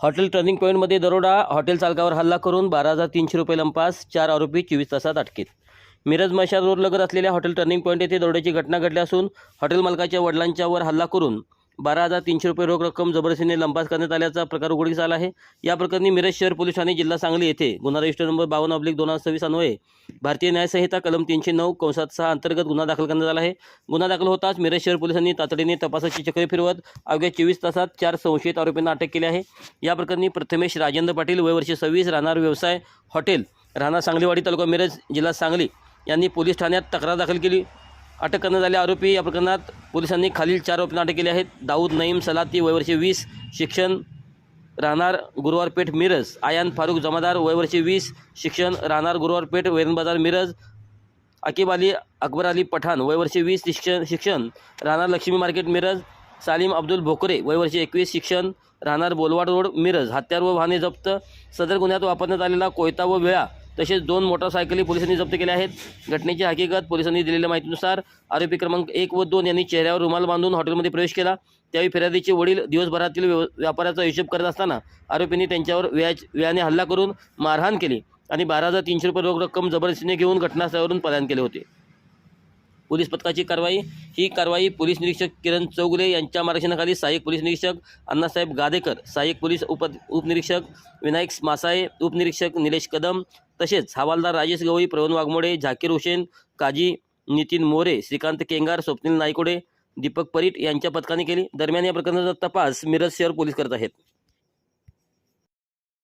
Hotel turning पॉईंटमध्ये दरोडा, hotel चालकावर हल्ला करून 12,300 रुपये लंपास, 4 आरोपी 24 तासात अटकेत. मिरज मशाल रोड लगत असलेल्या हॉटेल टर्निंग पॉईंट येथे दरोड्याची घटना घडली असून हॉटेल मालकाच्या वडिलांच्यावर हल्ला करून 12,300 रुपये रोख रक्कम जबरदस्तीने लंपास करण्यात आल्याचा प्रकार उघडकीस आला आहे. या प्रकरणी मिरज शहर पोलीस ठाणे जिल्हा सांगली येथे गुन्हा रजिस्टर नंबर 52/2026 अन्वये भारतीय न्याय संहिता कलम 309(6) अंतर्गत गुन्हा दाखल करण्यात आला आहे. गुन्हा दाखल होताच मिरज शहर पोलिसांनी तातडीने तपासाची चक्रे फिरवत अवघ्या 24 तासात 4 संशयित आरोपींना अटक केली आहे. या प्रकरणी प्रथमेश राजेंद्र पाटील वय वर्ष 26 राहणार व्यवसाय हॉटेल राहणार सांगलीवाडी तालुका मिरज जिल्हा सांगली यांनी पोलीस ठाण्यात तक्रार दाखल केली. अटक करण्यात आले आरोपी या प्रकरणात पोलिसांनी खालील 4 आरोपींना अटक केली आहेत. दाऊद नईम सलाती वय वर्ष 20 शिक्षण राहणार गुरुवारपेठ मिरज. आयान फारुख जमादार वय वर्ष 20 शिक्षण राहणार गुरुवारपेठ वैरण बाजार मिरज. अकीब अली अकबर अली पठाण वय वर्ष 20 शिक्षण राहणार लक्ष्मी मार्केट मिरज. सालीम अब्दुल भोकरे वय वर्ष 21 शिक्षण राहणार बोलवाड रोड मिरज. हत्यार व वाहने जप्त. सदर गुन्ह्यात वापरण्यात आलेला कोयता व विळा तसेच 2 मोटरसायकली पोलिसांनी जप्त केल्या आहेत. घटनेची हकीकत पोलिसांनी दिलेल्या माहितीनुसार आरोपी क्रमांक 1 व 2 यांनी चेहऱ्यावर रुमाल बांधून हॉटेलमध्ये प्रवेश केला. त्यावेळी फिर्यादीचे वडील दिवसभरातील व्यापाराचा हिशोब करत असताना आरोपींनी त्यांच्यावर विळाने हल्ला करून मारहाण केली आणि 12,300 रुपये रोख रक्कम जबरदस्तीने घेऊन घटनास्थळावरून पलायन केले होते. पोलीस पथकाची ही कारवाई पोलीस निरीक्षक किरण चौगुले यांच्या मार्गदर्शनाखाली सहाय्यक पोलीस निरीक्षक अण्णासाहेब गादेकर, सहाय्यक पोलीस उपनिरीक्षक विनायक मासाळे, उपनिरीक्षक निलेश कदम तसेच हवालदार राजेश गवई, प्रवीण वाघमोडे, झाकीर हुसेन काजी, नितीन मोरे, श्रीकांत केंगार, स्वप्नील नायकोडे, दीपक परीट यांच्या पथकाने केली. दरम्यान या प्रकरणाचा तपास मिरज शहर पोलीस करत आहेत.